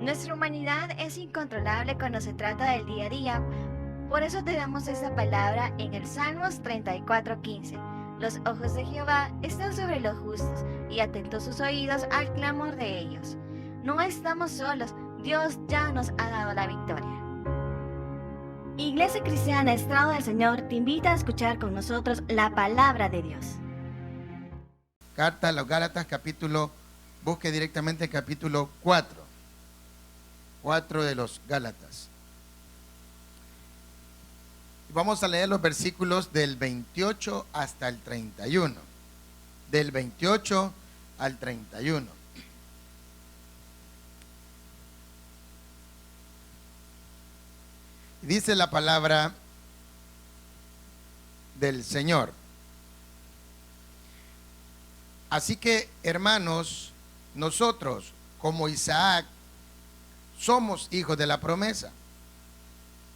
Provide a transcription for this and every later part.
Nuestra humanidad es incontrolable cuando se trata del día a día. Por eso te damos esta palabra en el Salmos 34:15. Los ojos de Jehová están sobre los justos y atentos sus oídos al clamor de ellos. No estamos solos, Dios ya nos ha dado la victoria. Iglesia Cristiana Estrado del Señor te invita a escuchar con nosotros la palabra de Dios. Carta a los Gálatas, busque directamente el capítulo 4 de los Gálatas. Vamos a leer los versículos del 28 hasta el 31. Del 28 al 31. Dice la palabra del Señor. Así que, hermanos, nosotros, como Isaac, somos hijos de la promesa.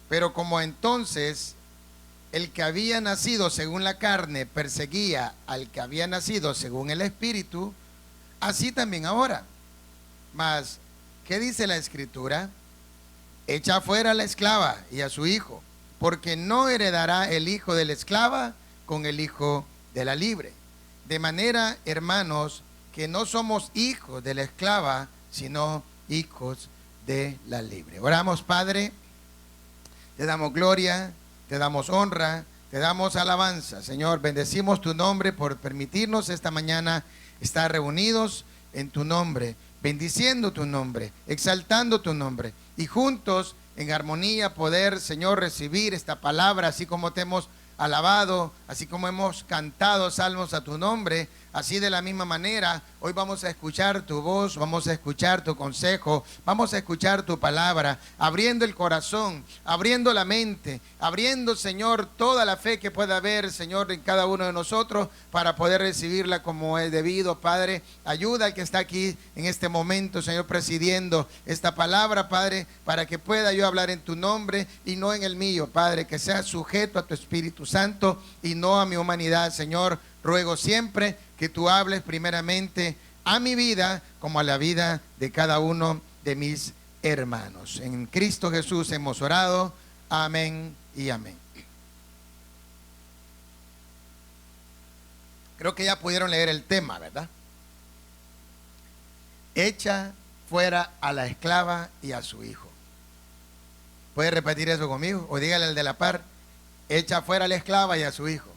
Pero como entonces el que había nacido según la carne perseguía al que había nacido según el Espíritu, así también ahora. Mas, ¿qué dice la Escritura? Echa fuera a la esclava y a su hijo, porque no heredará el hijo de la esclava con el hijo de la libre. De manera, hermanos, que no somos hijos de la esclava, sino hijos de la libre. Oramos, Padre, te damos gloria, te damos honra, te damos alabanza. Señor, bendecimos tu nombre por permitirnos esta mañana estar reunidos en tu nombre, bendiciendo tu nombre, exaltando tu nombre y juntos en armonía poder, Señor, recibir esta palabra, así como te hemos alabado, así como hemos cantado salmos a tu nombre. Así de la misma manera, hoy vamos a escuchar tu voz, vamos a escuchar tu consejo, vamos a escuchar tu palabra, abriendo el corazón, abriendo la mente, abriendo, Señor, toda la fe que pueda haber, Señor, en cada uno de nosotros para poder recibirla como es debido. Padre, ayuda al que está aquí en este momento, Señor, presidiendo esta palabra, Padre, para que pueda yo hablar en tu nombre y no en el mío, Padre, que sea sujeto a tu Espíritu Santo y no a mi humanidad, Señor. Ruego siempre que tú hables primeramente a mi vida como a la vida de cada uno de mis hermanos. En Cristo Jesús hemos orado. Amén y amén. Creo que ya pudieron leer el tema, ¿verdad? Echa fuera a la esclava y a su hijo. ¿Puede repetir eso conmigo? O dígale al de la par: echa fuera a la esclava y a su hijo.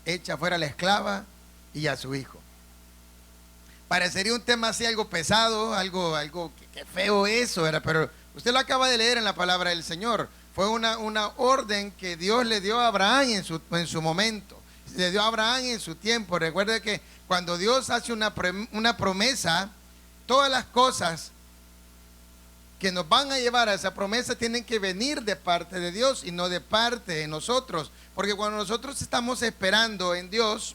Echa fuera a la esclava y a su hijo. Parecería un tema así algo pesado, algo que feo eso era, pero usted lo acaba de leer en la palabra del Señor. Fue una orden que Dios le dio a Abraham en su momento. Le dio a Abraham en su tiempo. Recuerde que cuando Dios hace una promesa, todas las cosas que nos van a llevar a esa promesa tienen que venir de parte de Dios y no de parte de nosotros. Porque cuando nosotros estamos esperando en Dios,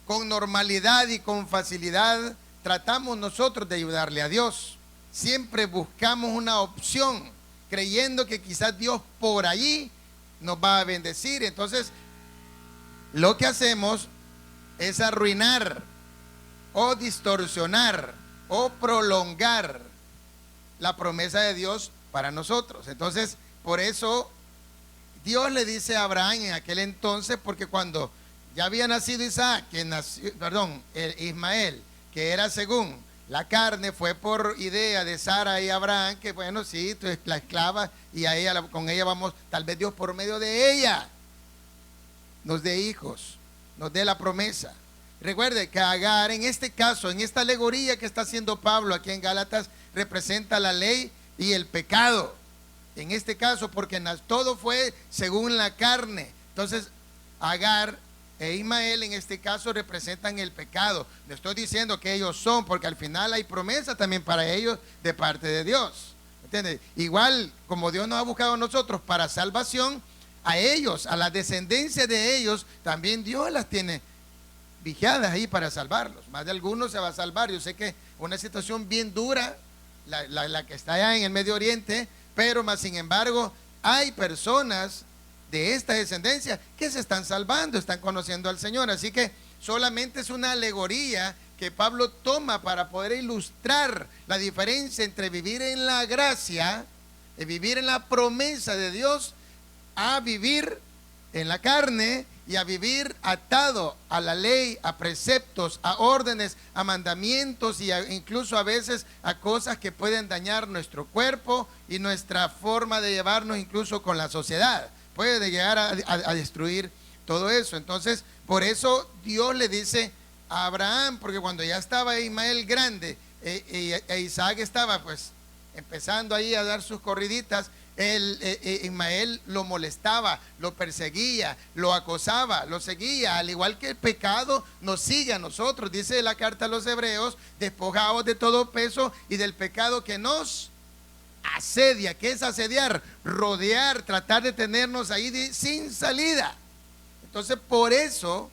con normalidad y con facilidad, tratamos nosotros de ayudarle a Dios. Siempre buscamos una opción, creyendo que quizás Dios por allí nos va a bendecir. Entonces, lo que hacemos es arruinar o distorsionar o prolongar la promesa de Dios para nosotros. Entonces, por eso Dios le dice a Abraham en aquel entonces, porque cuando ya había nacido Ismael, que era según la carne, fue por idea de Sara y Abraham, que bueno, sí, tú eres la esclava y a ella, con ella vamos, tal vez Dios por medio de ella nos dé hijos, nos dé la promesa. Recuerde que Agar, en este caso, en esta alegoría que está haciendo Pablo aquí en Gálatas, representa la ley y el pecado. En este caso, porque todo fue según la carne. Entonces, Agar e Ismael en este caso representan el pecado. No estoy diciendo que ellos son, porque al final hay promesa también para ellos de parte de Dios. ¿Entiendes? Igual como Dios nos ha buscado a nosotros para salvación, a ellos, a la descendencia de ellos, también Dios las tiene vigiadas ahí para salvarlos. Más de algunos se va a salvar. Yo sé que una situación bien dura, la que está allá en el Medio Oriente, pero más sin embargo hay personas de esta descendencia que se están salvando, están conociendo al Señor. Así que solamente es una alegoría que Pablo toma para poder ilustrar la diferencia entre vivir en la gracia, vivir en la promesa de Dios, a vivir en la carne y a vivir atado a la ley, a preceptos, a órdenes, a mandamientos y incluso a veces a cosas que pueden dañar nuestro cuerpo y nuestra forma de llevarnos incluso con la sociedad. Puede llegar a destruir todo eso. Entonces, por eso Dios le dice a Abraham, porque cuando ya estaba Ismael grande e Isaac estaba pues empezando ahí a dar sus corriditas, Ismael lo molestaba, lo perseguía, lo acosaba, lo seguía, al igual que el pecado nos sigue a nosotros. Dice la carta a los Hebreos: despojaos de todo peso y del pecado que nos asedia. ¿Qué es asediar? Rodear, tratar de tenernos ahí sin salida. Entonces, por eso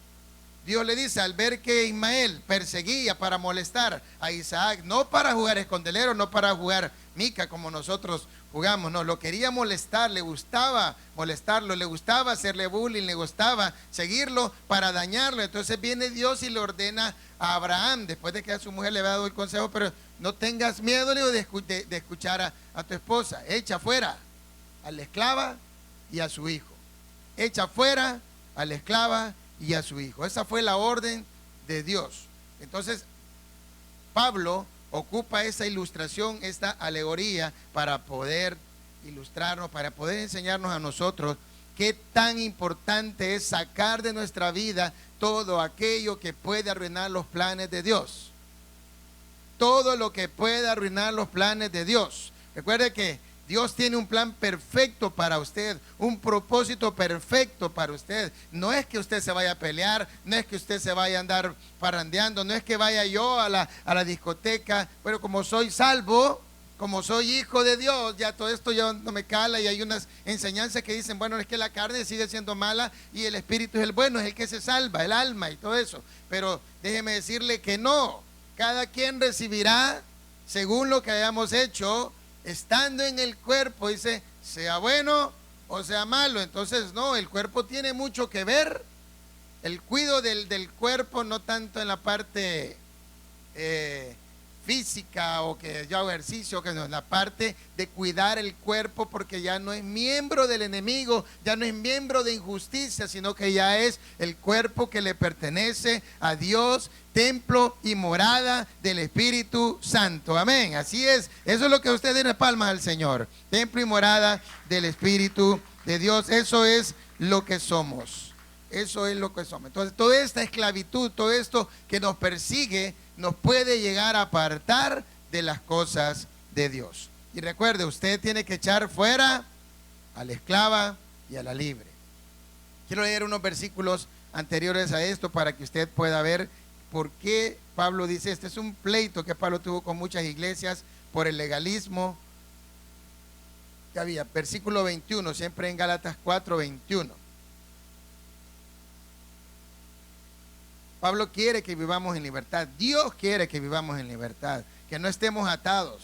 Dios le dice, al ver que Ismael perseguía para molestar a Isaac, no para jugar escondelero, no para jugar mica como nosotros jugamos, no, lo quería molestar, le gustaba molestarlo, le gustaba hacerle bullying, le gustaba seguirlo para dañarlo. Entonces viene Dios y le ordena a Abraham, después de que a su mujer le había dado el consejo, pero no tengas miedo, le digo, de escuchar a tu esposa, echa fuera a la esclava y a su hijo, echa fuera a la esclava y a su hijo. Esa fue la orden de Dios. Entonces Pablo ocupa esa ilustración, esta alegoría, para poder ilustrarnos, para poder enseñarnos a nosotros qué tan importante es sacar de nuestra vida todo aquello que puede arruinar los planes de Dios. Todo lo que puede arruinar los planes de Dios. Recuerde que Dios tiene un plan perfecto para usted, un propósito perfecto para usted. No es que usted se vaya a pelear, no es que usted se vaya a andar parrandeando, no es que vaya yo a la discoteca, pero como soy salvo, como soy hijo de Dios, ya todo esto ya no me cala. Y hay unas enseñanzas que dicen, bueno, es que la carne sigue siendo mala y el espíritu es el bueno, es el que se salva, el alma y todo eso. Pero déjeme decirle que no, cada quien recibirá según lo que hayamos hecho, estando en el cuerpo, dice, sea bueno o sea malo. Entonces, no, el cuerpo tiene mucho que ver. El cuidado del cuerpo, no tanto en la parte física o que yo hago ejercicio, que no, en la parte de cuidar el cuerpo, porque ya no es miembro del enemigo, ya no es miembro de injusticia, sino que ya es el cuerpo que le pertenece a Dios, templo y morada del Espíritu Santo. Amén. Así es. Eso es lo que usted tiene palmas al Señor. Templo y morada del Espíritu de Dios. Eso es lo que somos. Eso es lo que somos. Entonces, toda esta esclavitud, todo esto que nos persigue, nos puede llegar a apartar de las cosas de Dios. Y recuerde, usted tiene que echar fuera a la esclava y a la libre. Quiero leer unos versículos anteriores a esto para que usted pueda ver por qué Pablo dice, este es un pleito que Pablo tuvo con muchas iglesias por el legalismo que había. Versículo 21, siempre en Gálatas 4:21. Pablo quiere que vivamos en libertad. Dios quiere que vivamos en libertad, que no estemos atados,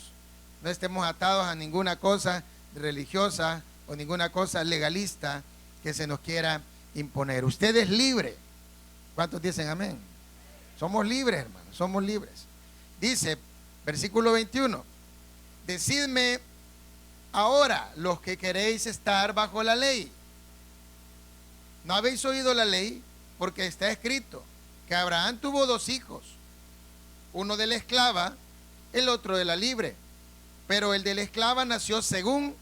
no estemos atados a ninguna cosa religiosa o ninguna cosa legalista que se nos quiera imponer. Usted es libre. ¿Cuántos dicen amén? Somos libres, hermanos, somos libres. Dice, versículo 21, decidme ahora los que queréis estar bajo la ley. ¿No habéis oído la ley? Porque está escrito que Abraham tuvo dos hijos, uno de la esclava, el otro de la libre. Pero el de la esclava nació según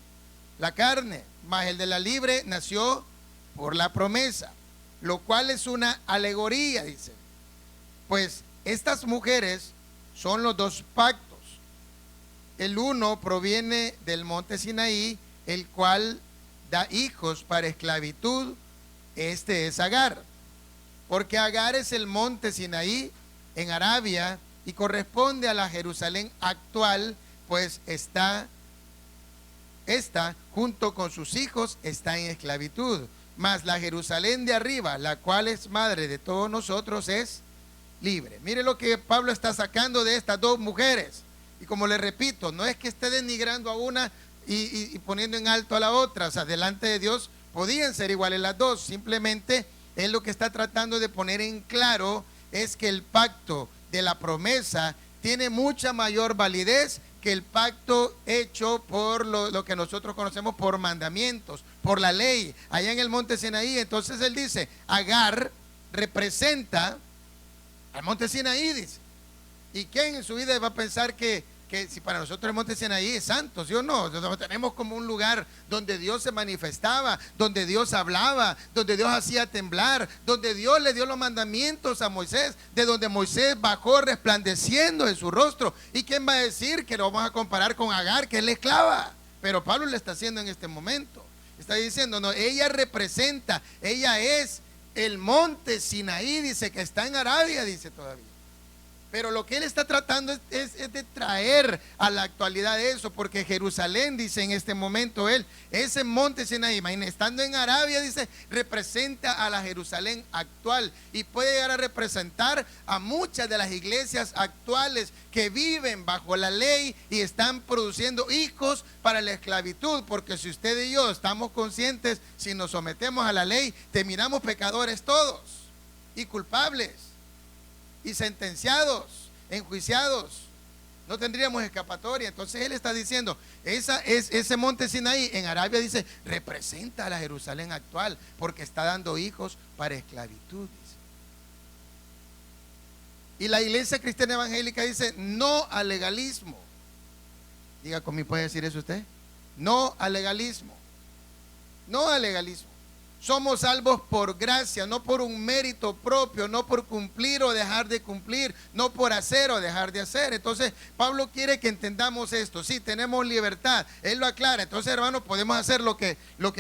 la carne, mas el de la libre nació por la promesa, lo cual es una alegoría, dice. Pues estas mujeres son los dos pactos. El uno proviene del monte Sinaí, el cual da hijos para esclavitud. Este es Agar. Porque Agar es el monte Sinaí en Arabia y corresponde a la Jerusalén actual, pues esta junto con sus hijos está en esclavitud. Mas la Jerusalén de arriba, la cual es madre de todos nosotros, es libre. Mire lo que Pablo está sacando de estas dos mujeres. Y como le repito, no es que esté denigrando a una y poniendo en alto a la otra. O sea, delante de Dios podían ser iguales las dos. Simplemente él lo que está tratando de poner en claro es que el pacto de la promesa tiene mucha mayor validez que el pacto hecho por lo que nosotros conocemos por mandamientos, por la ley, allá en el monte Sinaí. Entonces él dice, Agar representa al monte Sinaí, dice. ¿Y quién en su vida va a pensar que si para nosotros el monte Sinaí es santo, sí o no? Lo tenemos como un lugar donde Dios se manifestaba, donde Dios hablaba, donde Dios hacía temblar, donde Dios le dio los mandamientos a Moisés, de donde Moisés bajó resplandeciendo de su rostro. ¿Y quién va a decir que lo vamos a comparar con Agar, que es la esclava? Pero Pablo le está haciendo en este momento. Está diciendo, no, ella representa, ella es el monte Sinaí, dice, que está en Arabia, dice todavía. Pero lo que él está tratando es de traer a la actualidad eso, porque Jerusalén, dice en este momento él, ese monte Sinaí, estando en Arabia, dice, representa a la Jerusalén actual y puede llegar a representar a muchas de las iglesias actuales que viven bajo la ley y están produciendo hijos para la esclavitud, porque si usted y yo estamos conscientes, si nos sometemos a la ley, terminamos pecadores todos y culpables y sentenciados, enjuiciados, no tendríamos escapatoria. Entonces él está diciendo, ese monte Sinaí en Arabia, dice, representa a la Jerusalén actual, porque está dando hijos para esclavitud, dice. Y la iglesia cristiana evangélica dice, no al legalismo. Diga conmigo, ¿puede decir eso usted? No al legalismo, no al legalismo. Somos salvos por gracia, no por un mérito propio, no por cumplir o dejar de cumplir, no por hacer o dejar de hacer. Entonces Pablo quiere que entendamos esto. Sí, tenemos libertad, él lo aclara. Entonces, hermanos, podemos hacer lo que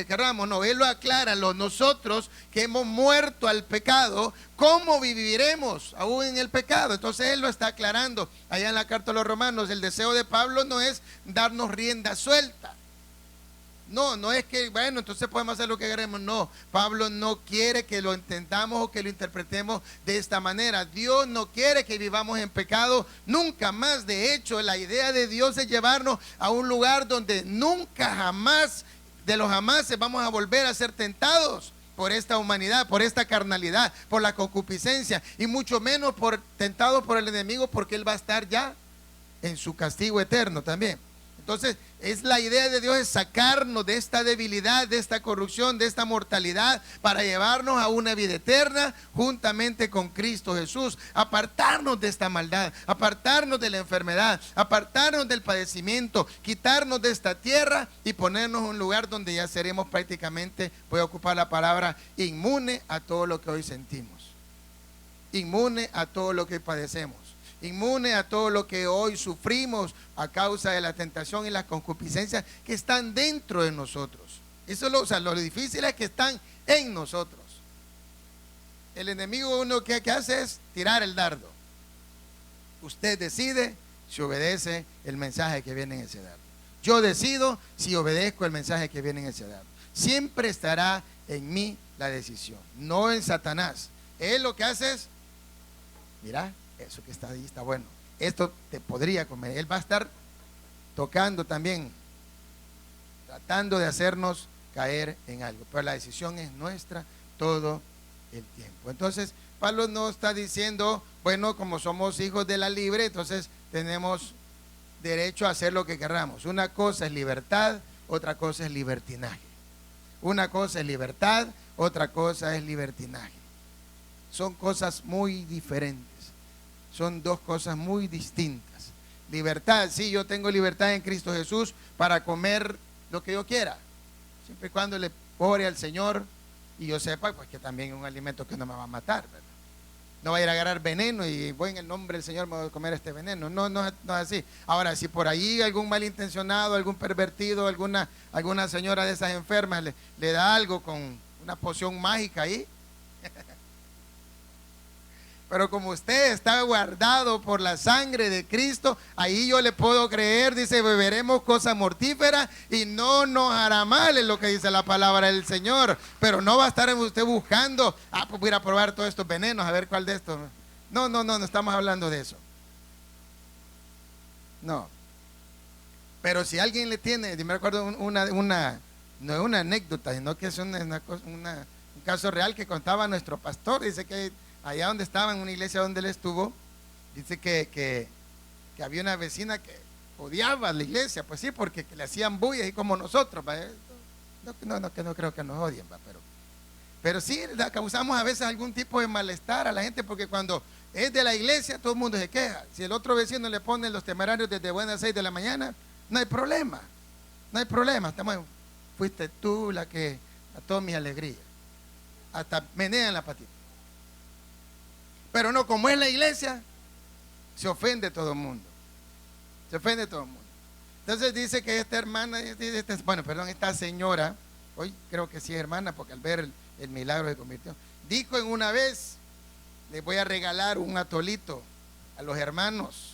queramos. No, él lo aclara. Nosotros que hemos muerto al pecado, ¿cómo viviremos aún en el pecado? Entonces él lo está aclarando allá en la carta a los Romanos. El deseo de Pablo no es darnos rienda suelta. No es que, bueno, entonces podemos hacer lo que queremos. No, Pablo no quiere que lo entendamos o que lo interpretemos de esta manera. Dios no quiere que vivamos en pecado nunca más. De hecho, la idea de Dios es llevarnos a un lugar donde nunca jamás, de los jamases, vamos a volver a ser tentados por esta humanidad, por esta carnalidad, por la concupiscencia, y mucho menos tentados por el enemigo, porque él va a estar ya en su castigo eterno también. Entonces, es la idea de Dios es sacarnos de esta debilidad, de esta corrupción, de esta mortalidad, para llevarnos a una vida eterna juntamente con Cristo Jesús. Apartarnos de esta maldad, apartarnos de la enfermedad, apartarnos del padecimiento, quitarnos de esta tierra y ponernos en un lugar donde ya seremos prácticamente, voy a ocupar la palabra, inmune a todo lo que hoy sentimos, inmune a todo lo que padecemos, inmune a todo lo que hoy sufrimos a causa de la tentación y las concupiscencias que están dentro de nosotros. Eso es lo difícil es que están en nosotros. El enemigo, uno que hace es tirar el dardo. Usted decide si obedece el mensaje que viene en ese dardo. Yo decido si obedezco el mensaje que viene en ese dardo. Siempre estará en mí la decisión, no en Satanás. Él lo que hace es, mira, eso que está ahí está bueno, esto te podría comer. Él va a estar tocando también, tratando de hacernos caer en algo, pero la decisión es nuestra todo el tiempo. Entonces Pablo no está diciendo, bueno, como somos hijos de la libre, entonces tenemos derecho a hacer lo que queramos. Una cosa es libertad, otra cosa es libertinaje. Una cosa es libertad, otra cosa es libertinaje. Son cosas muy diferentes. Son dos cosas muy distintas. Libertad, sí, yo tengo libertad en Cristo Jesús para comer lo que yo quiera, siempre y cuando le ore al Señor y yo sepa pues que también es un alimento que no me va a matar, ¿verdad? No va a ir a agarrar veneno y voy en el nombre del Señor me voy a comer este veneno. No es así. Ahora, si por ahí algún malintencionado, algún pervertido, alguna señora de esas enfermas le da algo con una poción mágica ahí, pero como usted está guardado por la sangre de Cristo, ahí yo le puedo creer. Dice, beberemos cosas mortíferas y no nos hará mal, es lo que dice la palabra del Señor. Pero no va a estar usted buscando, pues voy a ir a probar todos estos venenos, a ver cuál de estos. No estamos hablando de eso. No. Pero si alguien le tiene, yo me recuerdo no es una anécdota, sino que es un caso real que contaba nuestro pastor. Dice que allá donde estaba, en una iglesia donde él estuvo, Dice que había una vecina que odiaba la iglesia, pues sí, porque le hacían bulla y como nosotros, ¿va? No creo que nos odien, ¿va? Pero sí, causamos a veces algún tipo de malestar a la gente, porque cuando es de la iglesia todo el mundo se queja. Si el otro vecino le pone los temerarios desde buenas 6 de la mañana, no hay problema, no hay problema. Fuiste tú la que mató mi alegría. Hasta menean la patita. Pero no, como es la iglesia, se ofende todo el mundo. Se ofende todo el mundo. Entonces dice que esta hermana, esta señora, hoy creo que sí es hermana, porque al ver el milagro se convirtió. Dijo en una vez: les voy a regalar un atolito a los hermanos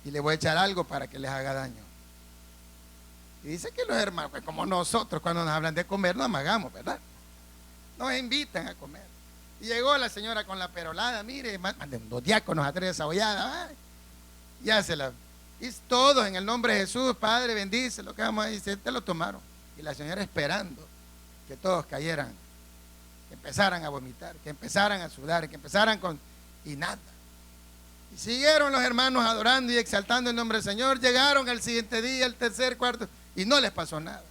y les voy a echar algo para que les haga daño. Y dice que los hermanos, pues como nosotros cuando nos hablan de comer nos amagamos, ¿verdad? Nos invitan a comer. Y llegó la señora con la perolada: mire, manden 2 diáconos a traer esa hollada. Ya se la... Y todos en el nombre de Jesús, Padre, bendice lo que vamos a decir. Te lo tomaron. Y la señora esperando que todos cayeran, que empezaran a vomitar, que empezaran a sudar, que empezaran con... Y nada. Y siguieron los hermanos adorando y exaltando el nombre del Señor. Llegaron al siguiente día, el tercer, cuarto, y no les pasó nada.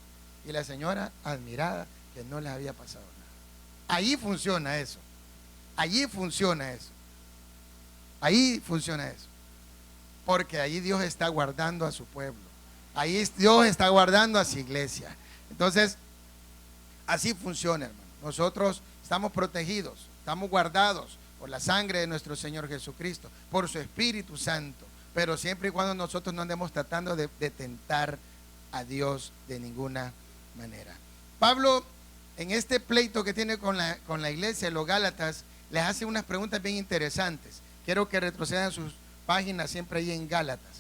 Y la señora admirada que no les había pasado nada. Ahí funciona eso. Allí funciona eso. Ahí funciona eso. Porque ahí Dios está guardando a su pueblo. Ahí Dios está guardando a su iglesia. Entonces, así funciona, hermano. Nosotros estamos protegidos, estamos guardados por la sangre de nuestro Señor Jesucristo, por su Espíritu Santo. Pero siempre y cuando nosotros no andemos tratando de tentar a Dios de ninguna manera. Pablo, en este pleito que tiene con la iglesia, los Gálatas, les hace unas preguntas bien interesantes. Quiero que retrocedan sus páginas siempre ahí en Gálatas.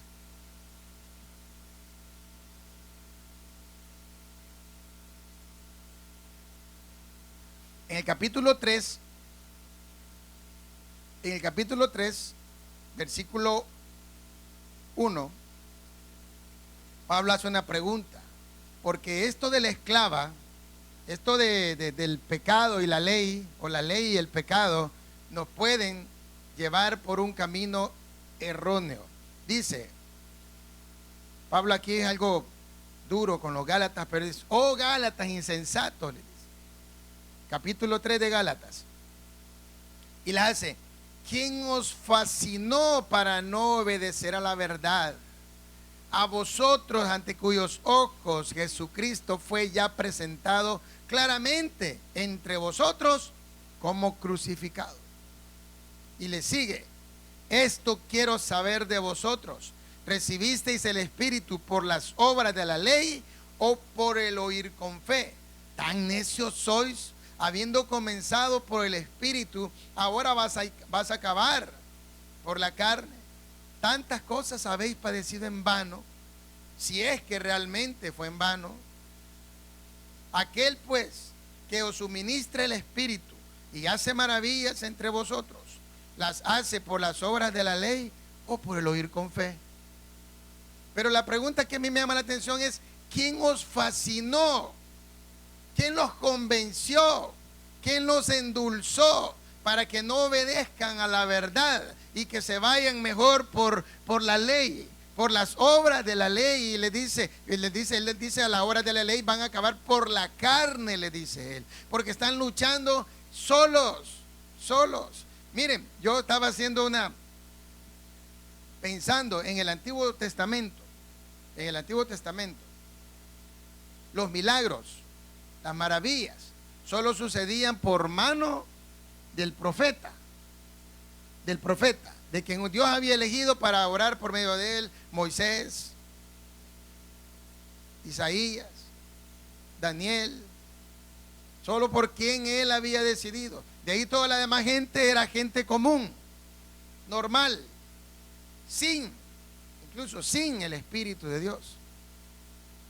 En el capítulo 3, versículo 1, Pablo hace una pregunta, porque esto de la esclava, esto del pecado y la ley, o la ley y el pecado, nos pueden llevar por un camino erróneo. Dice Pablo, aquí es algo duro con los Gálatas, pero dice: oh Gálatas insensatos, le dice. Capítulo 3 de Gálatas. Y la hace: ¿quién os fascinó para no obedecer a la verdad? A vosotros, ante cuyos ojos Jesucristo fue ya presentado claramente entre vosotros como crucificado. Y le sigue: esto quiero saber de vosotros: ¿recibisteis el Espíritu por las obras de la ley o por el oír con fe? Tan necios sois, habiendo comenzado por el Espíritu, ahora vas a acabar por la carne. Tantas cosas habéis padecido en vano, si es que realmente fue en vano. Aquel pues que os suministra el Espíritu y hace maravillas entre vosotros, ¿las hace por las obras de la ley o por el oír con fe? Pero la pregunta que a mí me llama la atención es: ¿quién os fascinó? ¿Quién los convenció? ¿Quién los endulzó para que no obedezcan a la verdad y que se vayan mejor por la ley, por las obras de la ley? Y él les dice: a las obras de la ley van a acabar por la carne, le dice él, porque están luchando solos. Miren, yo estaba pensando en el Antiguo Testamento, los milagros, las maravillas, solo sucedían por mano del profeta, de quien Dios había elegido para orar por medio de él: Moisés, Isaías, Daniel, solo por quien él había decidido. De ahí toda la demás gente era gente común, normal, incluso sin el Espíritu de Dios.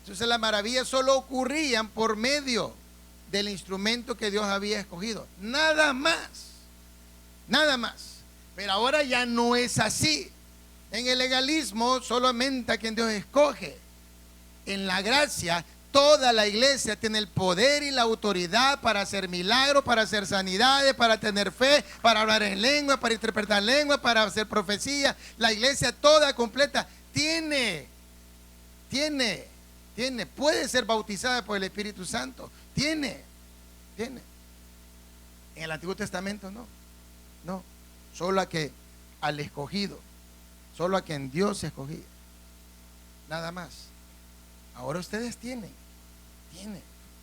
Entonces las maravillas solo ocurrían por medio del instrumento que Dios había escogido, nada más. Pero ahora ya no es así. En el legalismo solamente a quien Dios escoge. En la gracia toda la iglesia tiene el poder y la autoridad para hacer milagros, para hacer sanidades, para tener fe, para hablar en lengua, para interpretar lengua, para hacer profecía. La iglesia toda completa tiene, puede ser bautizada por el Espíritu Santo. Tiene. En el Antiguo Testamento no. Solo al escogido, solo a quien Dios escogía. Nada más. Ahora ustedes tienen.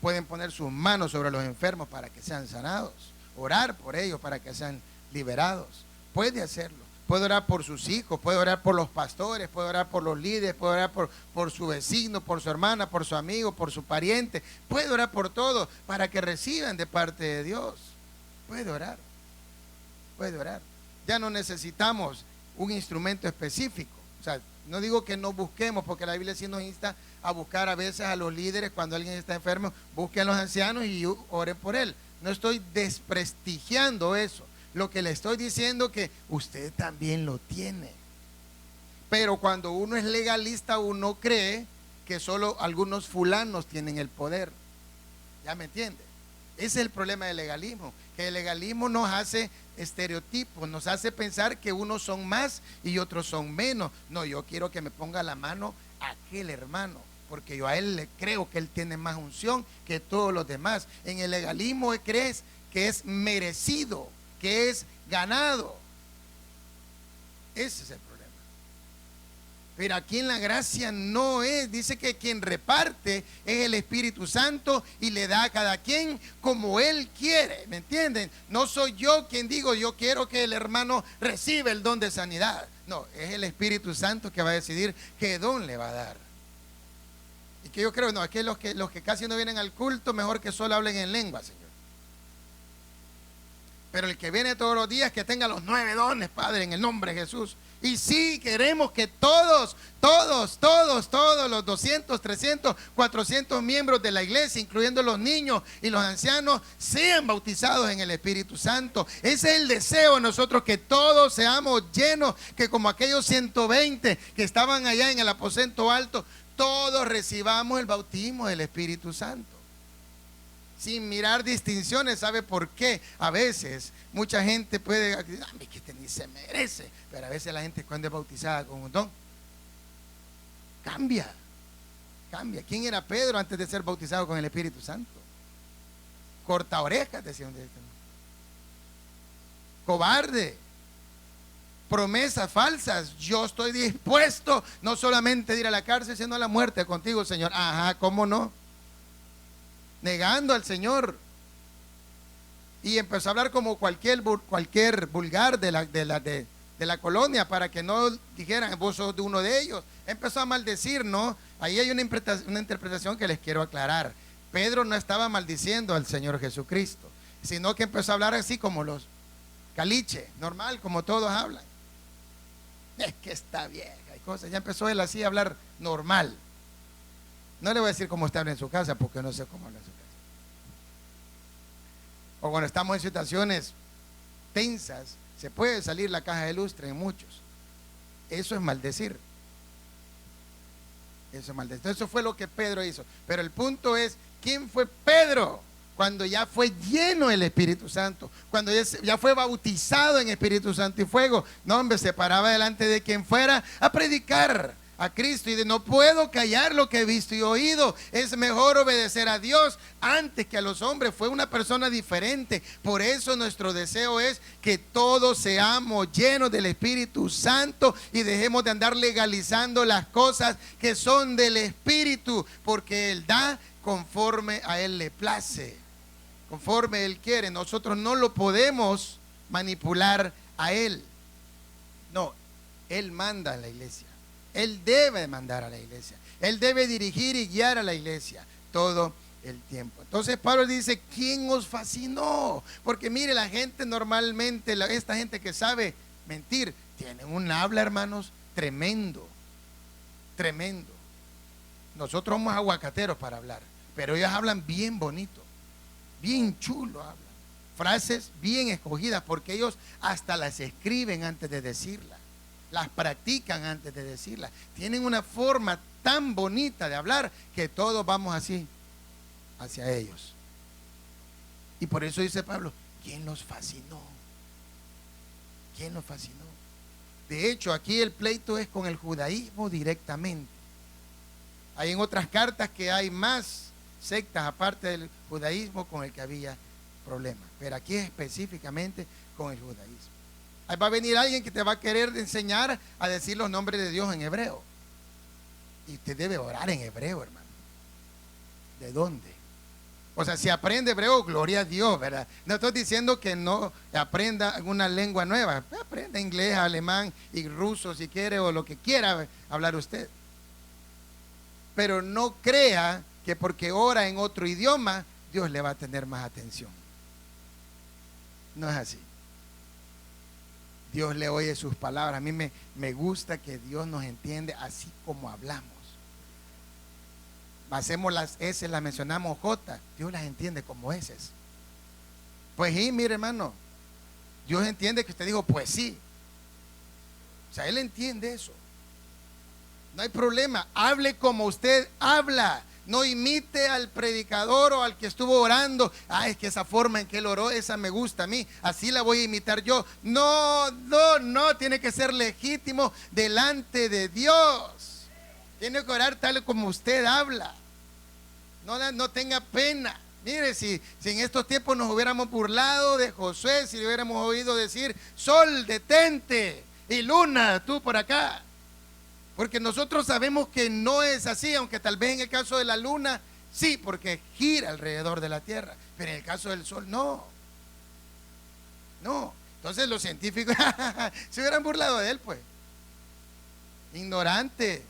Pueden poner sus manos sobre los enfermos para que sean sanados, orar por ellos para que sean liberados. Puede hacerlo. Puede orar por sus hijos, puede orar por los pastores, puede orar por los líderes, puede orar por su vecino, por su hermana, por su amigo, por su pariente. Puede orar por todos para que reciban de parte de Dios. Puede orar. Ya no necesitamos un instrumento específico. O sea, no digo que no busquemos, porque la Biblia sí nos insta a buscar a veces a los líderes cuando alguien está enfermo. Busquen a los ancianos y oren por él. No estoy desprestigiando eso. Lo que le estoy diciendo es que usted también lo tiene. Pero cuando uno es legalista, uno cree que solo algunos fulanos tienen el poder. ¿Ya me entiende? Ese es el problema del legalismo, que el legalismo nos hace estereotipos, nos hace pensar que unos son más y otros son menos. No, yo quiero que me ponga la mano aquel hermano, porque yo a él le creo que él tiene más unción que todos los demás. En el legalismo crees que es merecido, que es ganado. Ese es el problema. Pero aquí en la gracia no es. Dice que quien reparte es el Espíritu Santo y le da a cada quien como Él quiere. ¿Me entienden? No soy yo quien digo, yo quiero que el hermano reciba el don de sanidad. No, es el Espíritu Santo que va a decidir qué don le va a dar. Y que yo creo, no, es que los que casi no vienen al culto, mejor que solo hablen en lengua, Señor. Pero el que viene todos los días, que tenga los 9 dones, Padre, en el nombre de Jesús. Y sí, queremos que todos los 200, 300, 400 miembros de la iglesia, incluyendo los niños y los ancianos, sean bautizados en el Espíritu Santo. Ese es el deseo de nosotros, que todos seamos llenos, que como aquellos 120 que estaban allá en el aposento alto, todos recibamos el bautismo del Espíritu Santo. Sin mirar distinciones. ¿Sabe por qué? A veces mucha gente puede decir, que este ni se merece, pero a veces la gente cuando es bautizada con un don, cambia. ¿Quién era Pedro antes de ser bautizado con el Espíritu Santo? Corta orejas, decían. Cobarde. Promesas falsas. Yo estoy dispuesto no solamente a ir a la cárcel, sino a la muerte contigo, Señor. Ajá, ¿cómo no? Negando al Señor. Y empezó a hablar como cualquier vulgar de la colonia, para que no dijeran, vos sos de uno de ellos. Empezó a maldecir, ¿no? Ahí hay una interpretación que les quiero aclarar. Pedro no estaba maldiciendo al Señor Jesucristo, sino que empezó a hablar así como los caliche, normal, como todos hablan. Es que está vieja y cosas. Ya empezó él así a hablar normal. No le voy a decir cómo está en su casa, porque no sé cómo habla en su casa. O cuando estamos en situaciones tensas, se puede salir la caja de lustre en muchos. Eso es maldecir. Eso fue lo que Pedro hizo. Pero el punto es, ¿quién fue Pedro? Cuando ya fue lleno del Espíritu Santo, cuando ya fue bautizado en Espíritu Santo y fuego. No, hombre, se paraba delante de quien fuera a predicar a Cristo y de no puedo callar lo que he visto y oído. Es mejor obedecer a Dios antes que a los hombres. Fue una persona diferente. Por eso nuestro deseo es que todos seamos llenos del Espíritu Santo y dejemos de andar legalizando las cosas que son del Espíritu, porque Él da conforme a Él le place, conforme Él quiere. Nosotros no lo podemos manipular a Él. No, Él manda a la iglesia. Él debe mandar a la iglesia. Él debe dirigir y guiar a la iglesia todo el tiempo. Entonces Pablo dice, ¿quién os fascinó? Porque mire, la gente normalmente, esta gente que sabe mentir, tiene un habla, hermanos, tremendo. Nosotros somos aguacateros para hablar, pero ellos hablan bien bonito, bien chulo hablan. Frases bien escogidas, porque ellos hasta las escriben antes de decirlas. las practican antes de decirlas. Tienen una forma tan bonita de hablar que todos vamos así hacia ellos. Y por eso dice Pablo, ¿quién los fascinó? ¿Quién los fascinó? De hecho, aquí el pleito es con el judaísmo directamente. Hay en otras cartas que hay más sectas aparte del judaísmo con el que había problemas, pero aquí específicamente con el judaísmo. Ahí va a venir alguien que te va a querer enseñar a decir los nombres de Dios en hebreo, y usted debe orar en hebreo, hermano. ¿De dónde? O sea, si aprende hebreo, gloria a Dios, ¿verdad? No estoy diciendo que no aprenda alguna lengua nueva. Aprenda inglés, alemán y ruso si quiere, o lo que quiera hablar usted. Pero no crea que porque ora en otro idioma, Dios le va a tener más atención. No es así. Dios le oye sus palabras. A mí me gusta que Dios nos entiende así como hablamos. Hacemos las S, las mencionamos J, Dios las entiende como S. Pues sí, mire, hermano, Dios entiende que usted dijo pues sí. O sea, Él entiende eso. No hay problema, hable como usted habla. No imite al predicador o al que estuvo orando. Es que esa forma en que él oró, esa me gusta a mí, así la voy a imitar yo. No, tiene que ser legítimo delante de Dios. Tiene que orar tal como usted habla. No tenga pena. Mire, si en estos tiempos nos hubiéramos burlado de Josué, si le hubiéramos oído decir, sol, detente, y luna, tú por acá. Porque nosotros sabemos que no es así, aunque tal vez en el caso de la luna, sí, porque gira alrededor de la tierra. Pero en el caso del sol, no. Entonces los científicos se hubieran burlado de él, pues. Ignorante.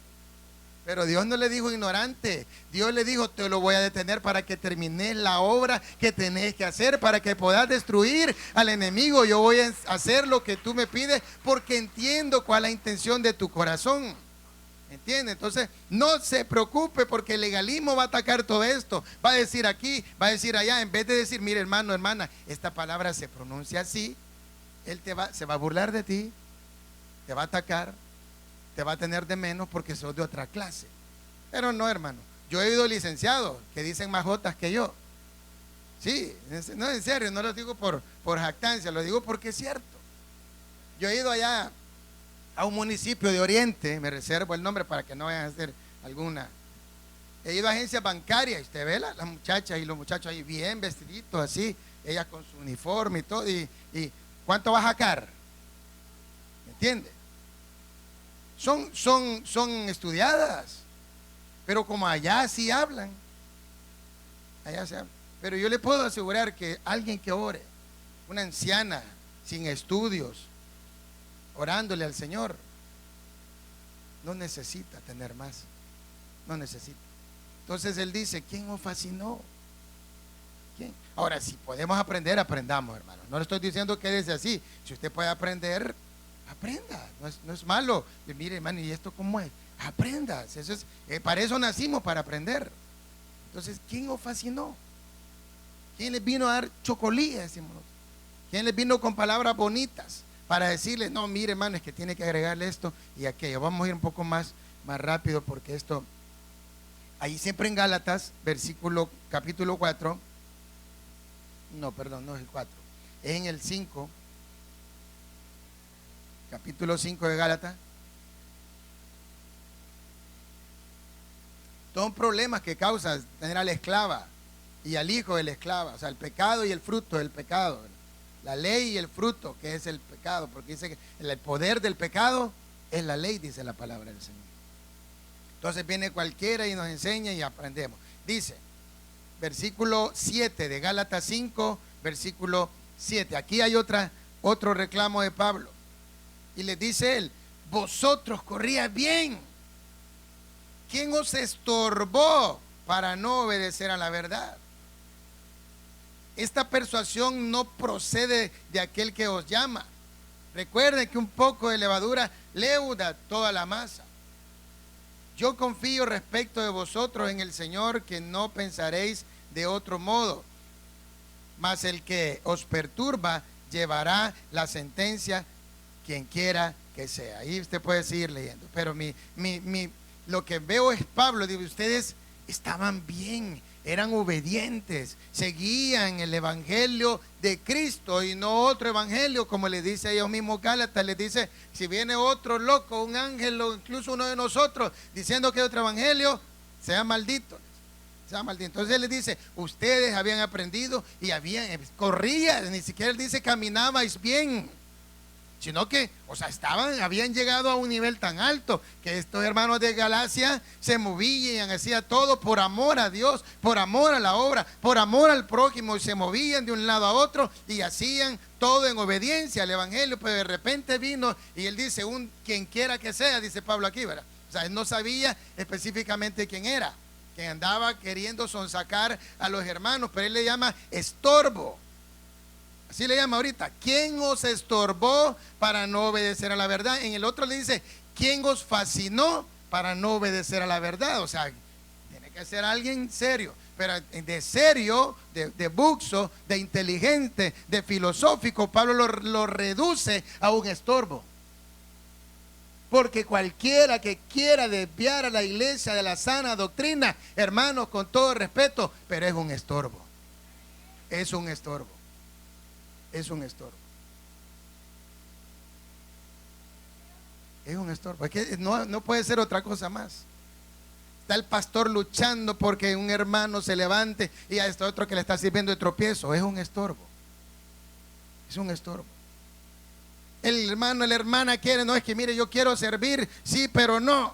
Pero Dios no le dijo ignorante. Dios le dijo, te lo voy a detener para que termines la obra que tenés que hacer, para que puedas destruir al enemigo. Yo voy a hacer lo que tú me pides porque entiendo cuál es la intención de tu corazón. ¿Entiende? Entonces, no se preocupe porque el legalismo va a atacar todo esto. Va a decir aquí, va a decir allá. En vez de decir, mire, hermano, hermana, esta palabra se pronuncia así, él se va a burlar de ti, te va a atacar, te va a tener de menos porque sos de otra clase. Pero no, hermano. Yo he oído licenciados que dicen más jotas que yo. Sí, no, en serio, no lo digo por jactancia, lo digo porque es cierto. Yo he ido allá a un municipio de Oriente, me reservo el nombre para que no vayan a hacer alguna. He ido a agencias bancarias y usted ve las muchachas y los muchachos ahí bien vestiditos así, ellas con su uniforme y todo, y ¿cuánto va a sacar? ¿Me entiende? Son estudiadas, pero como allá sí hablan, allá se habla. Pero yo le puedo asegurar que alguien que ore, una anciana sin estudios, orándole al Señor, no necesita tener más, no necesita. Entonces él dice, ¿quién os fascinó? ¿Quién? Ahora, si podemos aprender, aprendamos, hermano. No le estoy diciendo que quédese así. Si usted puede aprender, aprenda, no es malo. Y mire, hermano, ¿y esto cómo es? Aprenda, eso es, para eso nacimos, para aprender. Entonces, ¿quién os fascinó? ¿Quién les vino a dar chocolía, decimos nosotros? ¿Quién les vino con palabras bonitas para decirles, no, mire, hermano, es que tiene que agregarle esto y aquello? Vamos a ir un poco más rápido porque esto, ahí siempre en Gálatas, capítulo 4, no, perdón, no es el 4, es en el 5, capítulo 5 de Gálatas. Son problemas que causa tener a la esclava y al hijo de la esclava, o sea, el pecado y el fruto del pecado, la ley y el fruto que es el pecado, porque dice que el poder del pecado es la ley, dice la palabra del Señor. Entonces viene cualquiera y nos enseña y aprendemos. Dice, versículo 7 de Gálatas 5, versículo 7. Aquí hay otro reclamo de Pablo. Y les dice él, vosotros corríais bien. ¿Quién os estorbó para no obedecer a la verdad? Esta persuasión no procede de aquel que os llama. Recuerden que un poco de levadura leuda toda la masa. Yo confío respecto de vosotros en el Señor, que no pensaréis de otro modo. Mas el que os perturba llevará la sentencia, quien quiera que sea. Ahí usted puede seguir leyendo. Pero lo que veo es Pablo, digo, ustedes estaban bien, eran obedientes, seguían el evangelio de Cristo y no otro evangelio, como le dice a ellos mismos Gálatas. Les dice, si viene otro loco, un ángel o incluso uno de nosotros diciendo que hay otro evangelio, sea maldito. Sea maldito. Entonces él les dice, ustedes habían aprendido y corrían, ni siquiera él dice caminabais bien, sino que, o sea, habían llegado a un nivel tan alto que estos hermanos de Galacia se movían, hacían todo por amor a Dios, por amor a la obra, por amor al prójimo, y se movían de un lado a otro y hacían todo en obediencia al evangelio. Pero de repente vino y él dice, quien quiera que sea, dice Pablo aquí, ¿verdad? O sea, él no sabía específicamente quién era, quien andaba queriendo sonsacar a los hermanos, pero él le llama estorbo. Así le llama ahorita. ¿Quién os estorbó para no obedecer a la verdad? En el otro le dice, ¿quién os fascinó para no obedecer a la verdad? O sea, tiene que ser alguien serio. Pero de serio, de buxo, de inteligente, de filosófico, Pablo lo reduce a un estorbo. Porque cualquiera que quiera desviar a la iglesia de la sana doctrina, hermanos, con todo respeto, pero es un estorbo. Es un estorbo. Es un estorbo. Es un estorbo. Es que no puede ser otra cosa más. Está el pastor luchando porque un hermano se levante y a este otro que le está sirviendo de tropiezo. Es un estorbo. Es un estorbo. El hermano, la hermana quiere, no es que mire, yo quiero servir, sí, pero no.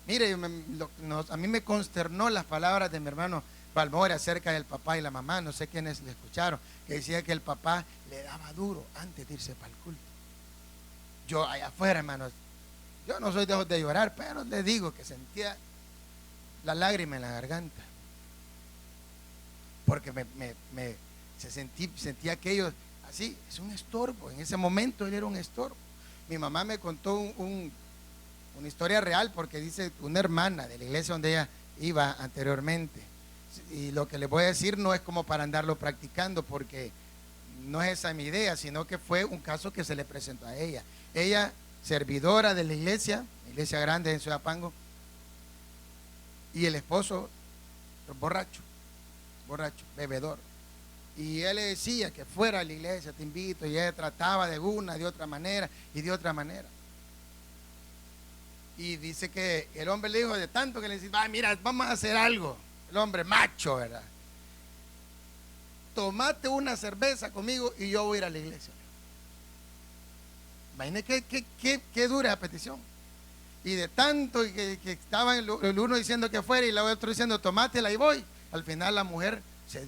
Mire, a mí me consternó las palabras de mi hermano Balmore acerca del papá y la mamá. No sé quiénes le escucharon, que decía que el papá le daba duro antes de irse para el culto. Yo allá afuera, hermanos, yo no soy de llorar, pero le digo que sentía la lágrima en la garganta, porque sentía aquello así. Es un estorbo. En ese momento él era un estorbo. Mi mamá me contó una historia real, porque dice una hermana de la iglesia donde ella iba anteriormente, y lo que les voy a decir no es como para andarlo practicando, porque no es esa mi idea, sino que fue un caso que se le presentó a ella. Ella, servidora de la iglesia grande en Ciudad Pango, y el esposo borracho, bebedor. Y él le decía que fuera a la iglesia, te invito, y ella trataba de una, de otra manera y de otra manera. Y dice que el hombre le dijo, de tanto que le decía, mira, vamos a hacer algo. El hombre macho, ¿verdad? Tomate una cerveza conmigo y yo voy a ir a la iglesia. Imagínate qué dura la petición. Y de tanto que estaban el uno diciendo que fuera y el otro diciendo tomátela y voy. Al final la mujer se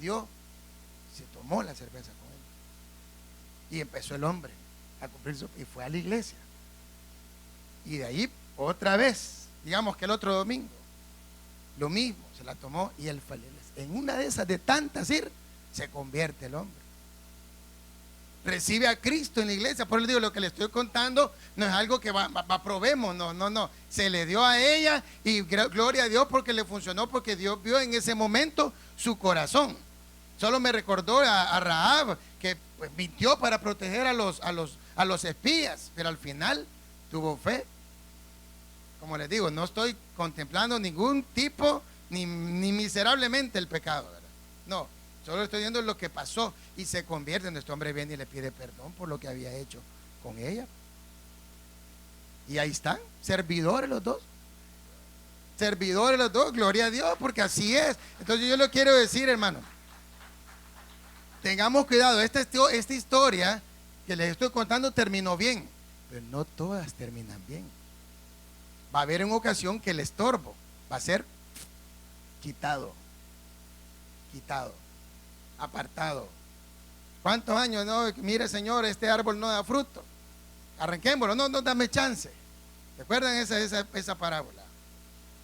tomó la cerveza con él. Y empezó el hombre a cumplir y fue a la iglesia. Y de ahí otra vez, digamos que el otro domingo, lo mismo, se la tomó y él fue a la iglesia. En una de esas de tantas se convierte el hombre. Recibe a Cristo en la iglesia. Por eso le digo, lo que le estoy contando no es algo que aprobemos, no. Se le dio a ella y gloria a Dios porque le funcionó, porque Dios vio en ese momento su corazón. Solo me recordó a Rahab, que pues mintió para proteger a los espías, pero al final tuvo fe. Como les digo, no estoy contemplando ningún tipo, ni miserablemente el pecado, ¿verdad? No, solo estoy viendo lo que pasó y se convierte en este hombre. Viene y le pide perdón por lo que había hecho con ella. Y ahí están, servidores los dos. Servidores los dos, gloria a Dios, porque así es. Entonces yo le quiero decir, hermano, tengamos cuidado. Esta historia que les estoy contando terminó bien, pero no todas terminan bien. Va a haber en ocasión que el estorbo va a ser quitado, apartado. ¿Cuántos años? No, mire, señor, este árbol no da fruto, arranquémoslo. No, dame chance. ¿Recuerdan esa parábola?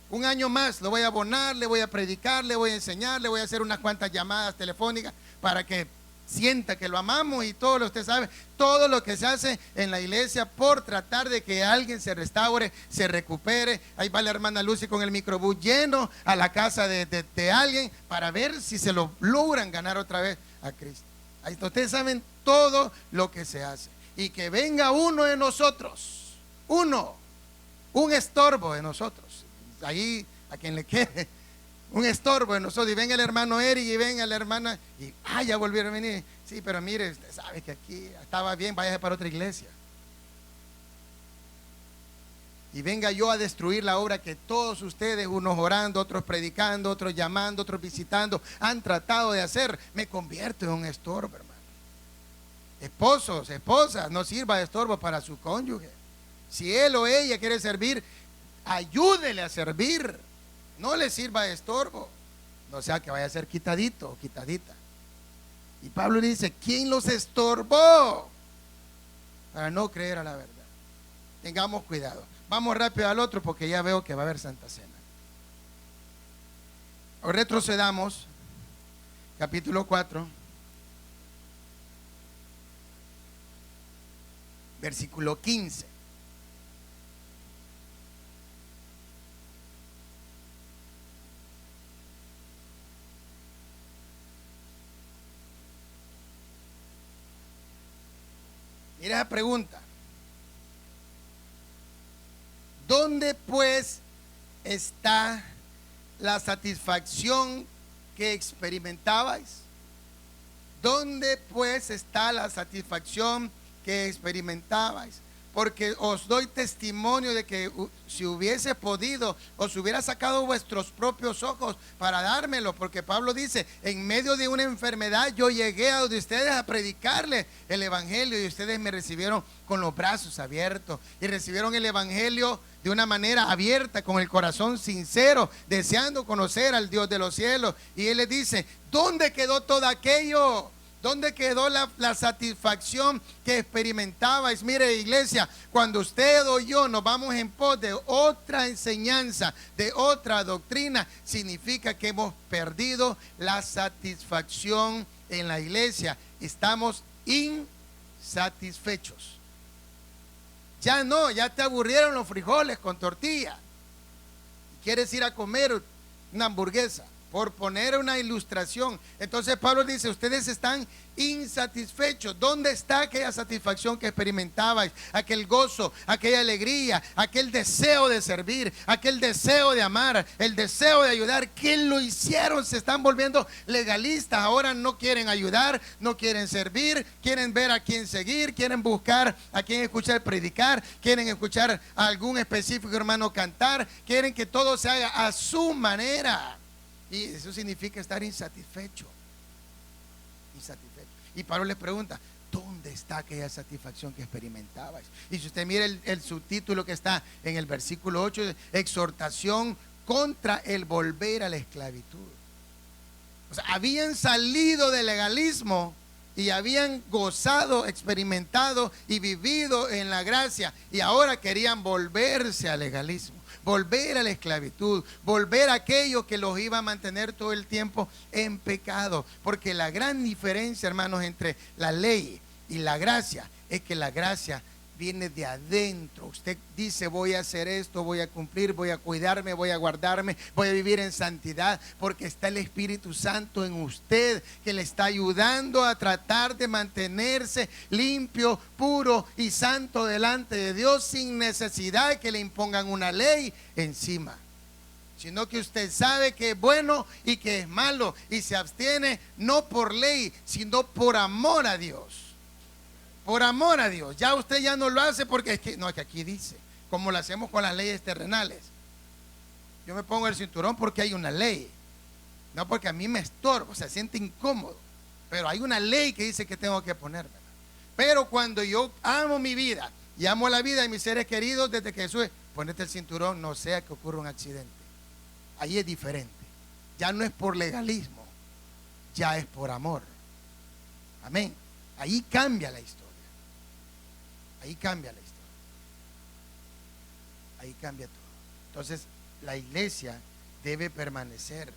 Un año más lo voy a abonar, le voy a predicar, le voy a enseñar, le voy a hacer unas cuantas llamadas telefónicas para que sienta que lo amamos, y todo lo, usted sabe, todo lo que se hace en la iglesia por tratar de que alguien se restaure, se recupere. Ahí va la hermana Lucy con el microbús lleno a la casa de alguien para ver si se lo logran ganar otra vez a Cristo. Ahí ustedes saben todo lo que se hace. y que venga uno de nosotros, un estorbo de nosotros, ahí a quien le quede, un estorbo de nosotros, y venga el hermano Eric y venga la hermana, y ya volvieron a venir, sí, pero mire, usted sabe que aquí estaba bien, váyase para otra iglesia. Y venga yo a destruir la obra que todos ustedes, unos orando, otros predicando, otros llamando, otros visitando, han tratado de hacer. Me convierto en un estorbo, hermano. Esposos, esposas, no sirva de estorbo para su cónyuge. Si él o ella quiere servir, ayúdele a servir. No le sirva de estorbo. No sea que vaya a ser quitadito o quitadita. Y Pablo dice, ¿quién los estorbó? Para no creer a la verdad. Tengamos cuidado. Vamos rápido al otro porque ya veo que va a haber Santa Cena. O retrocedamos, capítulo 4, versículo 15. Mira la pregunta. ¿Dónde pues está la satisfacción que experimentabais? ¿Dónde pues está la satisfacción que experimentabais? Porque os doy testimonio de que si hubiese podido, os hubiera sacado vuestros propios ojos para dármelo, porque Pablo dice, en medio de una enfermedad yo llegué a donde ustedes a predicarles el evangelio y ustedes me recibieron con los brazos abiertos y recibieron el evangelio de una manera abierta, con el corazón sincero, deseando conocer al Dios de los cielos. Y él les dice, ¿dónde quedó todo aquello? ¿Dónde quedó la satisfacción que experimentabais? Mire, iglesia, cuando usted o yo nos vamos en pos de otra enseñanza, de otra doctrina, significa que hemos perdido la satisfacción en la iglesia. Estamos insatisfechos. Ya no, ya te aburrieron los frijoles con tortilla. Quieres ir a comer una hamburguesa, por poner una ilustración. Entonces Pablo dice, ustedes están insatisfechos. ¿Dónde está aquella satisfacción que experimentabais? Aquel gozo, aquella alegría, aquel deseo de servir, aquel deseo de amar, el deseo de ayudar. ¿Qué lo hicieron? Se están volviendo legalistas. Ahora no quieren ayudar, no quieren servir, quieren ver a quién seguir, quieren buscar a quién escuchar predicar, quieren escuchar a algún específico hermano cantar, quieren que todo se haga a su manera. Y eso significa estar insatisfecho. Y Pablo les pregunta, ¿dónde está aquella satisfacción que experimentabais? Y si usted mira el subtítulo que está en el versículo 8, exhortación contra el volver a la esclavitud. O sea, habían salido del legalismo y habían gozado, experimentado y vivido en la gracia, y ahora querían volverse al legalismo, volver a la esclavitud, volver a aquello que los iba a mantener todo el tiempo en pecado. Porque la gran diferencia, hermanos, entre la ley y la gracia es que la gracia viene de adentro. Usted dice, voy a hacer esto, voy a cumplir, voy a cuidarme, voy a guardarme, voy a vivir en santidad, porque está el Espíritu Santo en usted que le está ayudando a tratar de mantenerse limpio, puro y santo delante de Dios, sin necesidad de que le impongan una ley encima, sino que usted sabe que es bueno y que es malo y se abstiene no por ley, sino por amor a Dios. Por amor a Dios. Ya usted ya no lo hace porque es que aquí dice, como lo hacemos con las leyes terrenales. Yo me pongo el cinturón porque hay una ley, no porque a mí me estorba, se siente incómodo, pero hay una ley que dice que tengo que ponerme. Pero cuando yo amo mi vida y amo la vida de mis seres queridos, desde que Jesús, ponete el cinturón, no sea que ocurra un accidente. Ahí es diferente. Ya no es por legalismo, ya es por amor. Amén. Ahí cambia la historia. Ahí cambia la historia. Ahí cambia todo. Entonces, la iglesia debe permanecer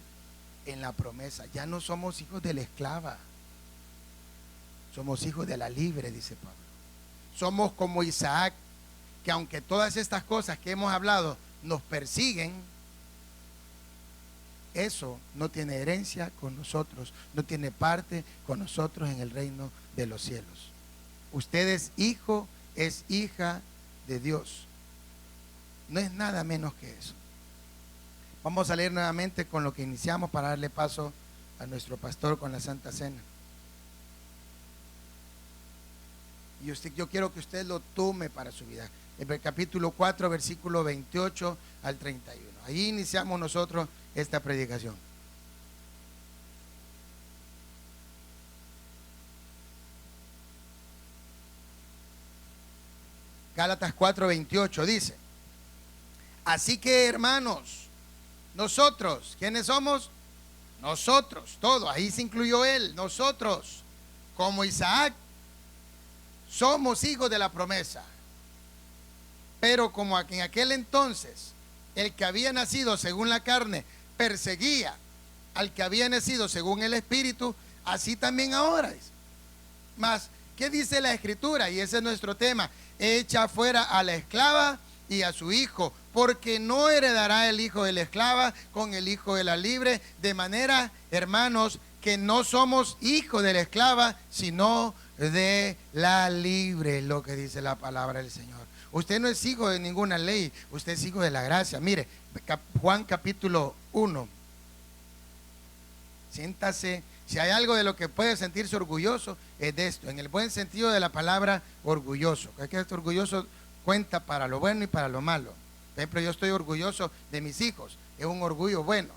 en la promesa. Ya no somos hijos de la esclava. Somos hijos de la libre, dice Pablo. Somos como Isaac, que aunque todas estas cosas que hemos hablado nos persiguen, eso no tiene herencia con nosotros, no tiene parte con nosotros en el reino de los cielos. Usted es hijo, es hija de Dios. No es nada menos que eso. Vamos a leer nuevamente con lo que iniciamos para darle paso a nuestro pastor con la Santa Cena. Y yo quiero que usted lo tome para su vida. El capítulo 4, versículo 28 al 31. Ahí iniciamos nosotros esta predicación. Gálatas 4:28 dice: así que, hermanos, nosotros, ¿quiénes somos? Nosotros, todo, ahí se incluyó él, nosotros, como Isaac, somos hijos de la promesa. Pero como en aquel entonces el que había nacido según la carne perseguía al que había nacido según el Espíritu, así también ahora es. Mas, ¿qué dice la Escritura? Y ese es nuestro tema: echa fuera a la esclava y a su hijo, porque no heredará el hijo de la esclava con el hijo de la libre. De manera, hermanos, que no somos hijos de la esclava, sino de la libre, lo que dice la palabra del Señor. Usted no es hijo de ninguna ley, usted es hijo de la gracia. Mire, Juan capítulo 1. Siéntase. Si hay algo de lo que puede sentirse orgulloso, es de esto, en el buen sentido de la palabra orgulloso. Es que este orgulloso cuenta para lo bueno y para lo malo. Por ejemplo, yo estoy orgulloso de mis hijos, es un orgullo bueno.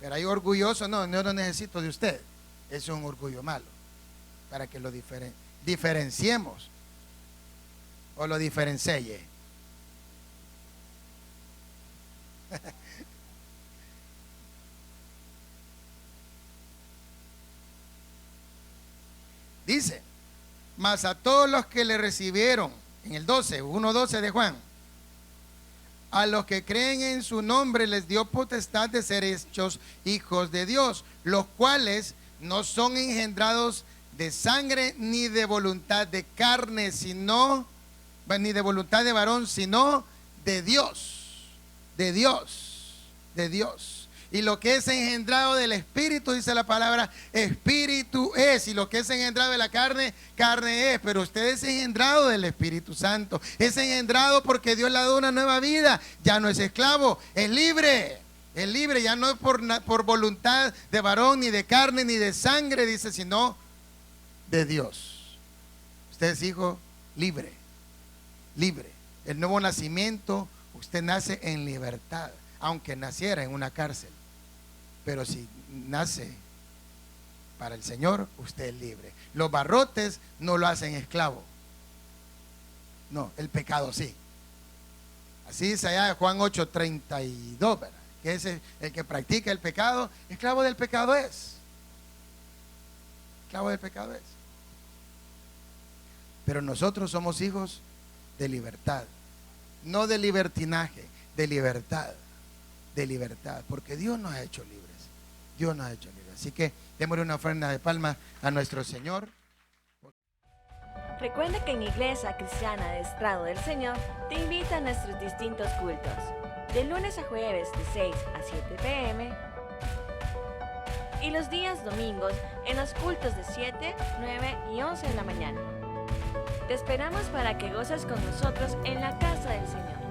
Pero hay orgulloso, no lo necesito de usted, eso es un orgullo malo. Para que lo diferenciemos o lo diferencie. Dice: mas a todos los que le recibieron, en el 1:12 de Juan, a los que creen en su nombre les dio potestad de ser hechos hijos de Dios, los cuales no son engendrados de sangre ni de voluntad de carne, ni de voluntad de varón, sino de Dios, de Dios, de Dios. Y lo que es engendrado del Espíritu, dice la palabra, Espíritu es. Y lo que es engendrado de la carne, carne es. Pero usted es engendrado del Espíritu Santo. Es engendrado porque Dios le ha dado una nueva vida. Ya no es esclavo, es libre. Es libre, ya no es por voluntad de varón, ni de carne, ni de sangre, dice, sino de Dios. Usted es hijo libre, libre. El nuevo nacimiento, usted nace en libertad, aunque naciera en una cárcel. Pero si nace para el Señor, usted es libre. Los barrotes no lo hacen esclavo. No, el pecado sí. Así dice allá Juan 8:32, ¿verdad? Que ese, el que practica el pecado, esclavo del pecado es. Esclavo del pecado es. Pero nosotros somos hijos de libertad. No de libertinaje, de libertad. De libertad. Porque Dios nos ha hecho libres. Dios nos ha hecho libres. Así que démosle una ofrenda de palmas a nuestro Señor. Recuerda que en Iglesia Cristiana de Estrado del Señor te invita a nuestros distintos cultos. De lunes a jueves de 6 a 7 p.m. y los días domingos en los cultos de 7, 9 y 11 de la mañana. Te esperamos para que goces con nosotros en la casa del Señor.